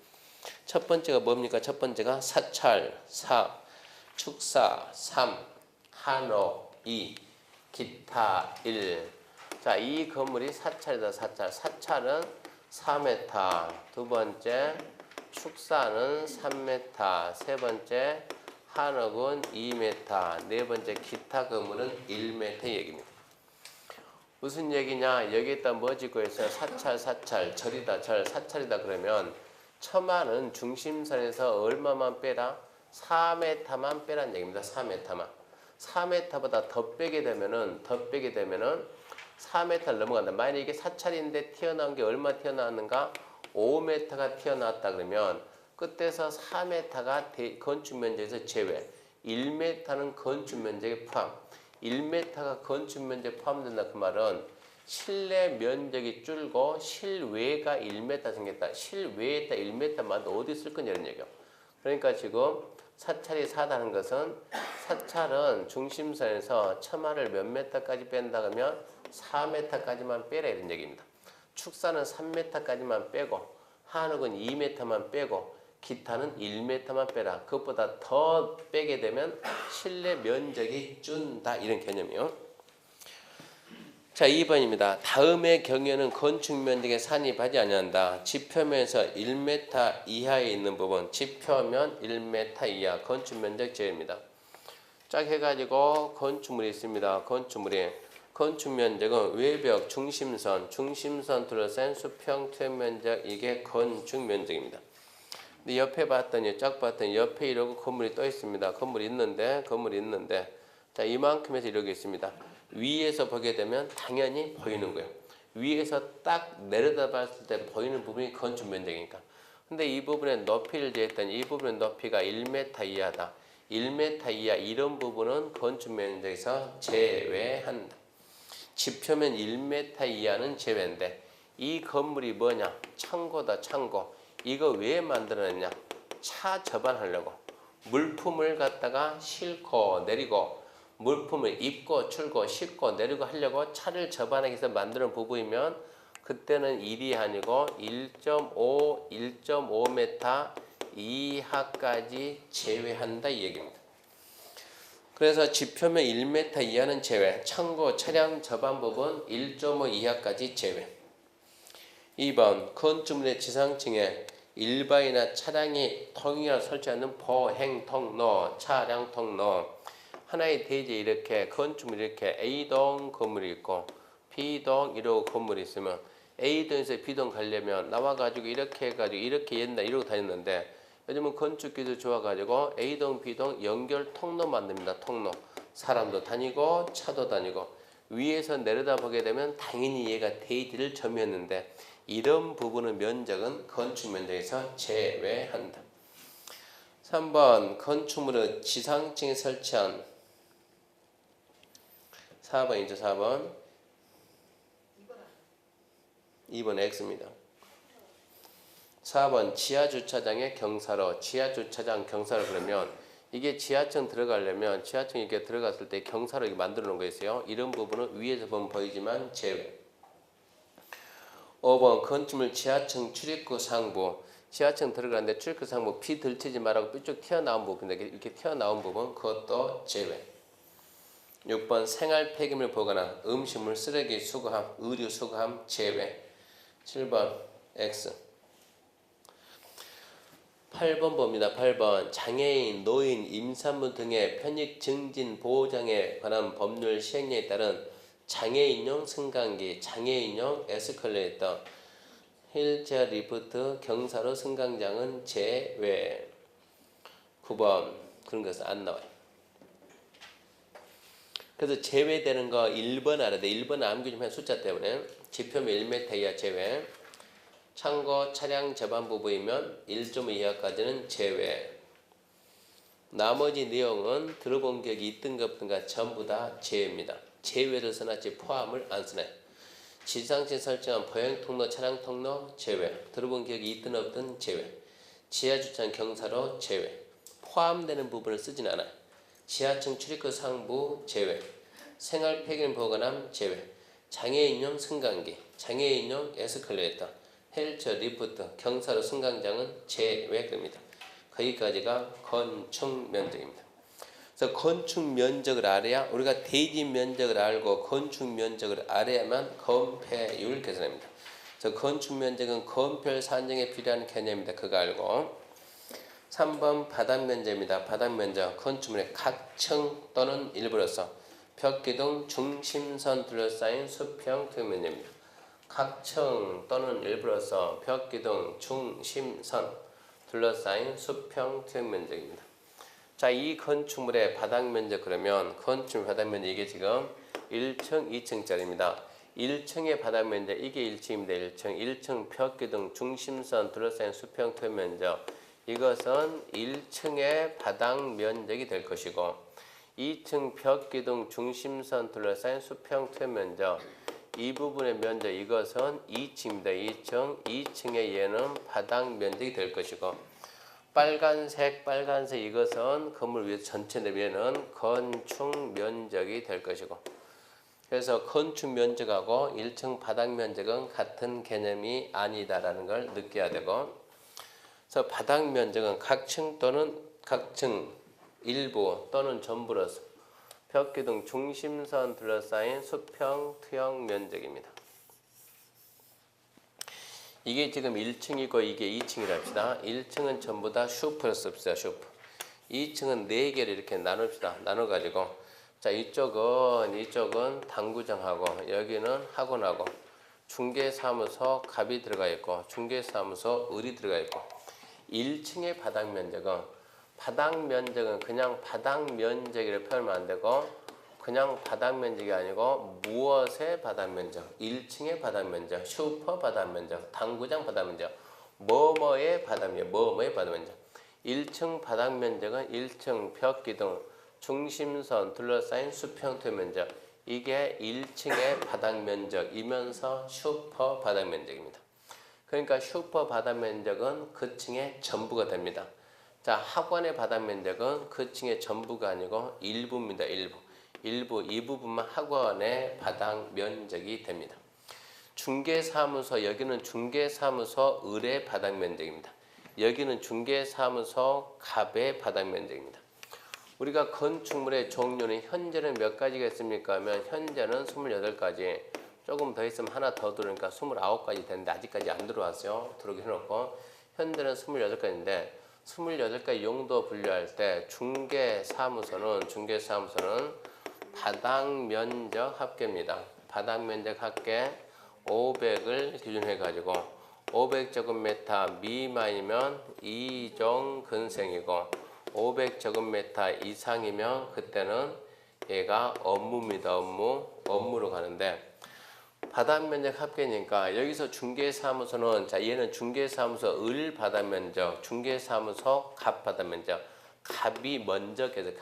첫 번째가 뭡니까? 첫 번째가 사찰 4 축사 3, 한옥 2, 기타 1. 자, 이 건물이 사찰이다. 사찰은 4m. 두 번째 축사는 3m. 세 번째 한옥은 2m. 네 번째 기타 건물은 1m 얘기입니다. 무슨 얘기냐? 여기에다 뭐 짓고 있어요? 사찰 절이다. 사찰이다 그러면 처마는 중심선에서 얼마만 빼라? 4m만 빼라는 얘기입니다. 4m만. 4m보다 더 빼게 되면은 4m를 넘어간다. 만약에 이게 사찰인데 튀어나온 게 얼마 튀어나왔는가? 5m가 튀어나왔다 그러면 끝에서 4m가 건축 면적에서 제외. 1m는 건축 면적에 포함. 1m가 건축 면적에 포함된다. 그 말은 실내 면적이 줄고 실외가 1m 생겼다. 실외에다 1m만 어디 쓸 거냐 이런 얘기예요. 그러니까 지금 사찰이 4다는 것은 사찰은 중심선에서 처마를 몇 m까지 뺀다 그러면 4m까지만 빼라 이런 얘기입니다. 축사는 3m까지만 빼고 한옥은 2m만 빼고 기타는 1m만 빼라. 그것보다 더 빼게 되면 실내 면적이 준다 이런 개념이요. 자 2번입니다. 다음의 경우에는 건축 면적에 산입하지 아니한다. 지표면에서 1m 이하에 있는 부분 지표면 1m 이하 건축 면적 제외입니다. 쫙 해가지고 건축물이 있습니다. 건축물이 건축 면적은 외벽, 중심선 둘러싼 수평 투영 면적 이게 건축 면적입니다. 근데 옆에 봤더니 쫙 봤더니 옆에 이러고 건물이 떠 있습니다. 건물이 있는데 자 이만큼에서 이러고 있습니다. 위에서 보게 되면 당연히 보이는 거예요. 위에서 딱 내려다 봤을 때 보이는 부분이 건축 면적이니까. 근데 이 부분의 높이를 재했더니 이 부분의 높이가 1m 이하다. 1m 이하 이런 부분은 건축 면적에서 제외한다. 지표면 1m 이하는 제외인데 이 건물이 뭐냐? 창고다 창고. 이거 왜 만들어냈냐? 차 접안하려고. 물품을 갖다가 싣고 내리고 물품을 입고 출고 싣고 내리고 하려고 차를 접안하기 위해서 만드는 부분이면 그때는 1이 아니고 1.5m 이하까지 제외한다 이 얘기입니다. 그래서 지표면 1m 이하는 제외, 창고, 차량 접안 부분 1.5 이하까지 제외. 2번 건축물의 지상층에 일반이나 차량이 통행을 설치하는 보행 통로, 차량 통로. 하나의 대지에 이렇게 건축물이 이렇게 A동 건물이 있고 B동 이러고 건물이 있으면 A동에서 B동 가려면 나와가지고 이렇게 해가지고 이렇게 옛날 이러고 다녔는데 요즘은 건축 기술 좋아가지고 A동, B동 연결 통로 만듭니다. 통로. 사람도 다니고 차도 다니고 위에서 내려다 보게 되면 당연히 얘가 대지를 점유했는데 이런 부분의 면적은 건축 면적에서 제외한다. 3번 건축물의 지상층에 설치한 4번이죠. 4번 2번 X입니다. 4번 지하주차장의 경사로 지하주차장 경사로 그러면 이게 지하층 들어가려면 지하층 이렇게 들어갔을 때 경사로 만들어 놓은 거 있어요. 이런 부분은 위에서 보면 보이지만 제외. 5번 건축물 지하층 출입구 상부 지하층 들어가는데 출입구 상부 비 들치지 말라고 삐쭉 튀어나온 부분인데 이렇게 튀어나온 부분 그것도 제외. 6번 생활 폐기물 보거나 음식물 쓰레기 수거함 의류 수거함 제외. 7번 X. 8번 봅니다. 8번 장애인, 노인, 임산부 등의 편익 증진 보호장에 관한 법률 시행령에 따른 장애인용 승강기, 장애인용 에스컬레이터, 휠체어 리프트, 경사로 승강장은 제외. 9번 그런 것은 안 나와요. 그래서 제외되는 거 1번 알아야 돼. 1번 암기 좀 해 숫자 때문에. 지표면 1m 이하 제외. 창고 차량 접안 부분이면 1.5 이하까지는 제외. 나머지 내용은 들어본 격이 있든가 없든가 전부 다 제외입니다. 제외를 써놨지 포함을 안 쓰네. 지상층 설정한 보행 통로, 차량 통로 제외. 들어본 격이 있든 없든 제외. 지하주차장 경사로 제외. 포함되는 부분을 쓰진 않아요. 지하층 출입구 상부 제외. 생활 폐기물 보관함 제외. 장애인용 승강기, 장애인용 에스컬레이터, 휠체어 리프트, 경사로 승강장은 제외됩니다. 거기까지가 건축 면적입니다. 그래서 건축 면적을 알아야 우리가 대지 면적을 알고 건축 면적을 알아야만 건폐율 계산합니다. 그래서 건축 면적은 건폐율 산정에 필요한 개념입니다. 그거 알고. 3번 바닥 면적입니다. 바닥 면적 건축물의 각층 또는 일부로서 벽기둥 중심선 둘러싸인 수평 투영 면적입니다. 각층 또는 일부로서 벽기둥 중심선 둘러싸인 수평 투영 면적입니다. 자, 이 건축물의 바닥 면적 그러면 건축물 바닥 면적 이게 지금 1층, 2층짜리입니다. 1층의 바닥 면적 이게 1층입니다. 1층 벽기둥 중심선 둘러싸인 수평 투영 면적 이것은 1층의 바닥 면적이 될 것이고 2층 벽기둥 중심선 둘러싸인 수평 투영 면적 이 부분의 면적 이것은 2층입니다. 2층의 얘는 바닥 면적이 될 것이고 빨간색 이것은 건물 위에 전체 내비에는 건축 면적이 될 것이고 그래서 건축 면적하고 1층 바닥 면적은 같은 개념이 아니다라는 걸 느껴야 되고 그래서 바닥 면적은 각층 또는 각층 일부 또는 전부로서 벽기둥 중심선 둘러싸인 수평 투영 면적입니다. 이게 지금 1층이고 이게 2층이라 합시다. 1층은 전부 다 슈퍼를 씁시다. 슈퍼. 2층은 4개를 이렇게 나눕시다. 나눠가지고 자, 이쪽은 당구장하고 여기는 학원하고 중개사무소 갑이 들어가 있고 중개사무소 을이 들어가 있고 1층의 바닥 면적은 그냥 바닥 면적이라고 표현하면 안 되고 그냥 바닥 면적이 아니고 무엇의 바닥 면적? 1층의 바닥 면적, 슈퍼 바닥 면적, 당구장 바닥 면적, 뭐뭐의 바닥 면적. 1층 바닥 면적은 1층 벽 기둥, 중심선 둘러싸인 수평토 면적. 이게 1층의 바닥 면적이면서 슈퍼 바닥 면적입니다. 그러니까 슈퍼 바닥 면적은 그 층의 전부가 됩니다. 자, 학원의 바닥 면적은 그 층의 전부가 아니고 일부입니다. 이 부분만 학원의 바닥 면적이 됩니다. 중개사무소, 여기는 중개사무소 을의 바닥 면적입니다. 여기는 중개사무소 갑의 바닥 면적입니다. 우리가 건축물의 종류는 현재는 몇 가지가 있습니까? 하면 현재는 28가지. 조금 더 있으면 하나 더 들어오니까 29가지 되는데 아직까지 안 들어왔어요. 들어오게 해놓고 현재는 28가지인데 28가지 용도 분류할 때 중개사무소는 바닥 면적 합계입니다. 바닥 면적 합계 500을 기준해 가지고 500제곱미터 미만이면 2종 근생이고 500제곱미터 이상이면 그때는 얘가 업무입니다. 업무로 가는데 바닥 면적 합계니까 여기서 중개사무소는 자 얘는 중개사무소 을 바닥 면적, 중개사무소 갑 바닥 면적. 갑이 먼저 계속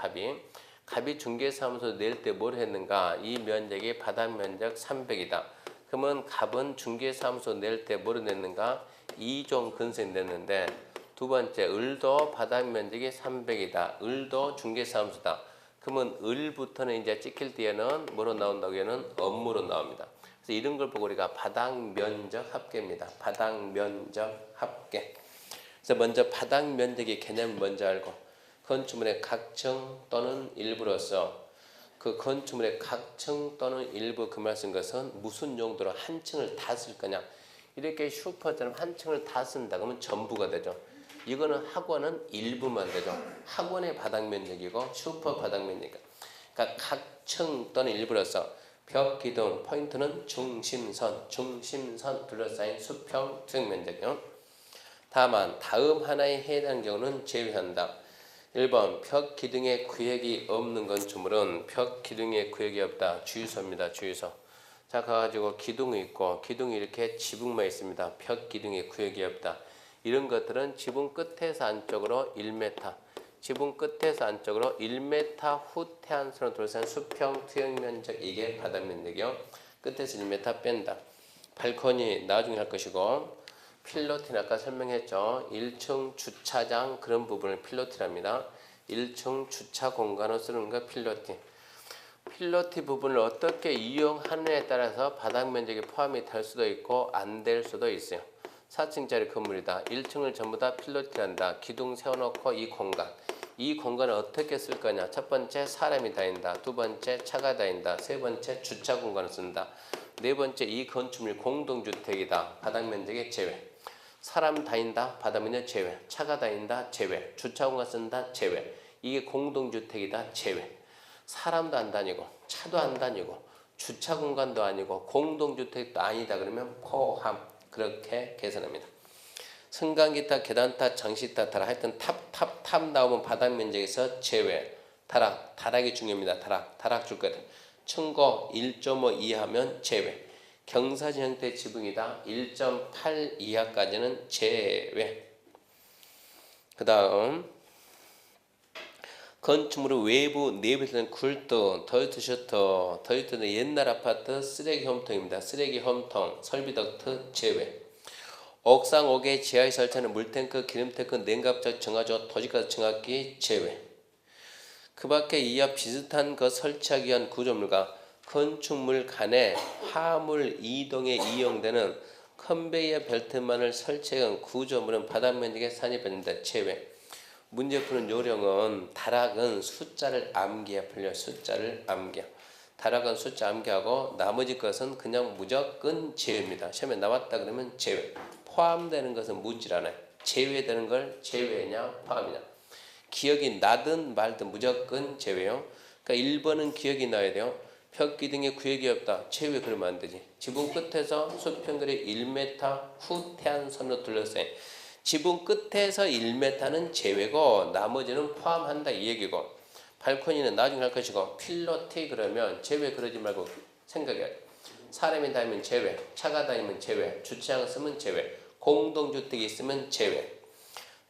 갑이 중개사무소 낼 때 뭘 했는가? 이 면적이 바닥 면적 300이다. 그러면 갑은 중개사무소 낼 때 뭐를 냈는가? 2종 근생 냈는데 두 번째 을도 바닥 면적이 300이다. 을도 중개사무소다. 그러면 을부터는 이제 찍힐 뒤에는 뭐로 나온다고? 얘는 업무로 나옵니다. 그래서 이런 걸 보고 우리가 바닥 면적 합계입니다. 바닥 면적 합계. 그래서 먼저 바닥 면적의 개념을 먼저 알고 건축물의 각층 또는 일부로서 그 건축물의 각층 또는 일부 그 말씀 것은 무슨 용도로 한 층을 다 쓸 거냐. 이렇게 슈퍼처럼 한 층을 다 쓴다 그러면 전부가 되죠. 이거는 학원은 일부만 되죠. 학원의 바닥 면적이고 슈퍼 바닥 면적이니까. 그러니까 각층 또는 일부로서 벽 기둥 포인트는 중심선 둘러싸인 수평 층 면적이요. 다만 다음 하나에 해당하는 경우는 제외한다. 1번 벽 기둥에 구획이 없는 건축물은 벽 기둥에 구획이 없다. 주유소입니다. 주유소. 자 가가지고 기둥이 있고 기둥이 이렇게 지붕만 있습니다. 벽 기둥에 구획이 없다. 이런 것들은 지붕 끝에서 안쪽으로 1m, 지붕 끝에서 안쪽으로 1m 후 태안선으로 둘러싼 수평 투영 면적 이게 바닥 면적이요. 끝에서 1m 뺀다. 발코니 나중에 할 것이고 필로티는 아까 설명했죠. 1층 주차장 그런 부분을 필로티랍니다. 1층 주차 공간을 쓰는 거 필로티. 필로티 부분을 어떻게 이용하느냐에 따라서 바닥 면적이 포함이 될 수도 있고 안 될 수도 있어요. 4층짜리 건물이다. 1층을 전부 다 필로티한다. 기둥 세워놓고 이 공간을 어떻게 쓸 거냐. 첫 번째 사람이 다닌다. 두 번째 차가 다닌다. 세 번째 주차 공간을 쓴다. 네 번째 이 건축물 공동주택이다. 바닥 면적의 제외. 사람 다닌다. 바닥 면적 제외. 차가 다닌다. 제외. 주차 공간 쓴다. 제외. 이게 공동주택이다. 제외. 사람도 안 다니고 차도 안 다니고 주차 공간도 아니고 공동주택도 아니다. 그러면 포함. 그렇게 계산합니다. 승강기타, 계단타, 장식타, 타락 하여튼 탑 나오면 바닥 면적에서 제외. 타락이 중요합니다. 타락 줄 거다. 층고 1.5 이하면 제외. 경사진 형태의 지붕이다. 1.8 이하까지는 제외. 그 다음 건축물의 외부 내부에서는 굴뚝, 더이트 셔터, 더이트는 옛날 아파트 쓰레기 홈통입니다. 쓰레기 홈통, 설비 덕트 제외. 옥상 옥에 지하에 설치하는 물탱크, 기름탱크, 냉각장, 정화조, 도시가스 정화기 제외. 그 밖에 이와 비슷한 것 설치하기 위한 구조물과 건축물 간의 화물 이동에 이용되는 컨베이어 벨트만을 설치한 구조물은 바닥 면적에 산입됩니다. 제외. 문제 푸는 요령은 다락은 숫자를 암기해 풀려. 숫자를 암기해. 다락은 숫자 암기하고 나머지 것은 그냥 무조건 제외입니다. 시험에 나왔다 그러면 제외. 포함되는 것은 묻질 않아요. 제외되는 걸 제외냐 포함이냐. 기억이 나든 말든 무조건 제외요. 그러니까 1번은 기억이 나야 돼요. 벽기 등의 구역이 없다. 제외 그러면 안 되지. 지붕 끝에서 수평거리 1m 후 태안선으로 둘러싸인. 지붕 끝에서 1m는 제외고 나머지는 포함한다 이 얘기고, 발코니는 나중에 할 것이고, 필로티 그러면 제외 그러지 말고 생각해야 돼. 사람이 다니면 제외, 차가 다니면 제외, 주차장 쓰면 제외, 공동주택이 있으면 제외,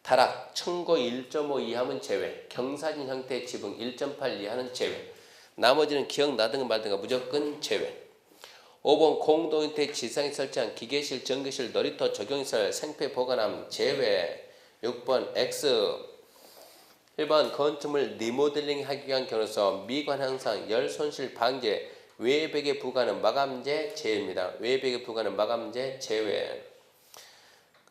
다락, 층고 1.5 이하면 제외, 경사진 형태의 지붕 1.8 이하는 제외, 나머지는 기억나든가 말든가 무조건 제외. 5번 공동주택 지상에 설치한 기계실, 전기실, 놀이터, 조경시설, 생태 보관함 제외. 6번 X. 1번 건축물 리모델링하기 위한 경우서 미관 향상, 열 손실 방제, 외벽에 부과하는 마감재 제외입니다. 외벽에 부과하는 마감재 제외.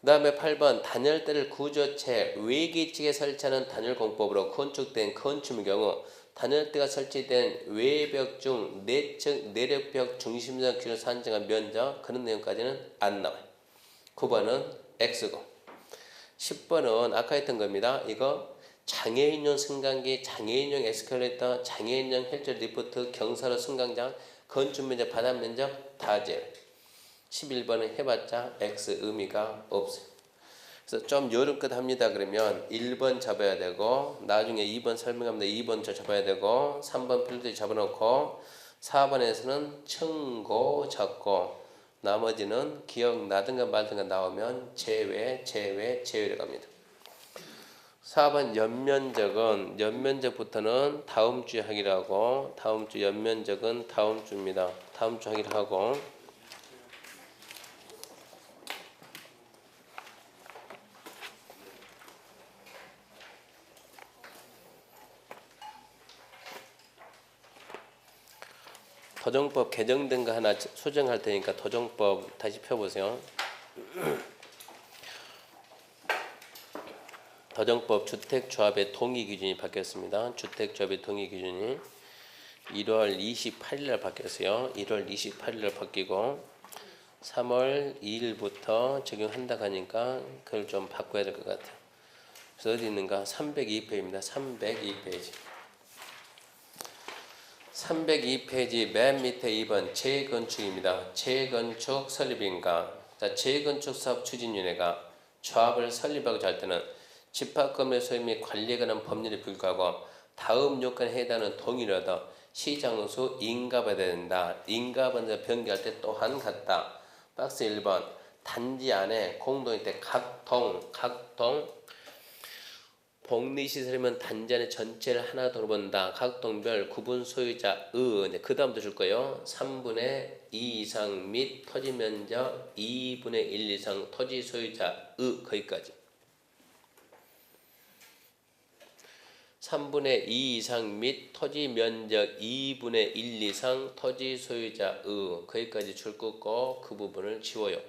그 다음에 8번 단열대를 구조체 외기측에 설치하는 단열공법으로 건축된 건축의 경우 단열대가 설치된 외벽 중 내측 내력벽 중심적 기준으로 산정한 면적 그런 내용까지는 안 나와요. 9번은 X고 10번은 아까 했던 겁니다. 이거 장애인용 승강기, 장애인용 에스컬레이터, 장애인용 헬스 리프트, 경사로 승강장, 건축면적, 바닥면적 다 제외. 11번은 해봤자 X 의미가 없어요. 그래서 좀 요령껏 합니다. 그러면 1번 잡아야 되고, 나중에 2번 설명합니다. 2번 잡아야 되고, 3번 필드 잡아놓고, 4번에서는 층고 잡고, 나머지는 기억나든가 말든가 나오면 제외로 갑니다. 4번 연면적은, 연면적부터는 다음 주에 하기로 하고, 다음 주 연면적은 다음 주입니다. 다음 주 하기로 하고, 도정법 개정된 거 하나 수정할 테니까 도정법 다시 펴보세요. 도정법 주택조합의 동의 기준이 바뀌었습니다. 주택조합의 동의 기준이 1월 28일 날 바뀌었어요. 1월 28일 날 바뀌고 3월 2일부터 적용한다고 하니까 그걸 좀 바꿔야 될 것 같아요. 그래서 어디 있는가? 302페이지입니다. 302페이지. 302페이지 맨 밑에 2번 재건축입니다. 재건축 설립인가. 자, 재건축 사업 추진위원회가 조합을 설립하고자 할 때는 집합건물 소유 및 관리에 관한 법률에 불구하고 다음 요건에 해당하는 동의를 얻어 시장수 인가받아야 된다. 인가받아 변경할 때 또한 같다. 박스 1번 단지 안에 공동주택 각동 복리시설이면 단지 안에 전체를 하나 돌본다. 각 동별 구분 소유자 그 다음도 줄 거예요. 3분의 2 이상 및 토지 면적 2분의 1 이상 토지 소유자 거기까지. 3분의 2 이상 및 토지 면적 2분의 1 이상 토지 소유자 거기까지 줄 긋고 그 부분을 지워요.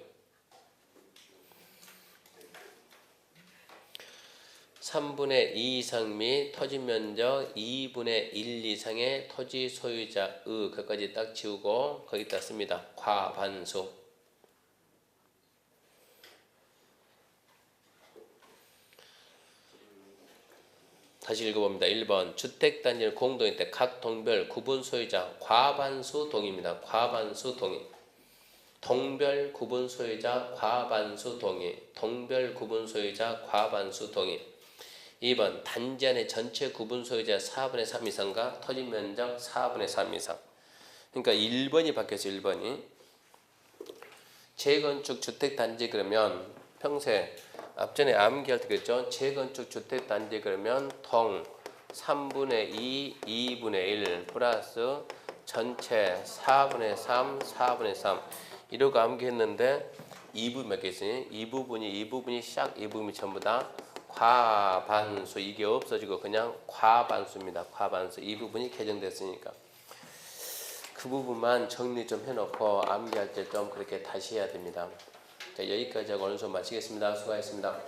3분의 2 이상 및 토지 면적 2분의 1 이상의 토지 소유자 그까지 딱 지우고 거기다 씁니다. 과반수. 다시 읽어봅니다. 1번 주택단지를 공동주택 각 동별 구분 소유자 과반수 동의입니다. 과반수 동의. 동별 구분 소유자 과반수 동의. 동별 구분 소유자 과반수 동의. 2번 단지 안에 전체 구분 소유자 4분의 3 이상과 토지 면적 4분의 3 이상. 그러니까 1번이 바뀌었어요. 1번이. 재건축 주택단지 그러면 평소에 앞전에 암기할 때 그랬죠. 재건축 주택단지 그러면 동 3분의 2, 2분의 1 플러스 전체 4분의 3, 4분의 3 이러고 암기했는데 이 부분 몇 개 있으니 이 부분이 이 부분이 전부 다 과반수. 이게 없어지고 그냥 과반수입니다. 과반수. 이 부분이 개정됐으니까 그 부분만 정리 좀 해놓고 암기할 때 좀 그렇게 다시 해야 됩니다. 자, 여기까지 하고 오늘 수업 마치겠습니다. 수고하셨습니다.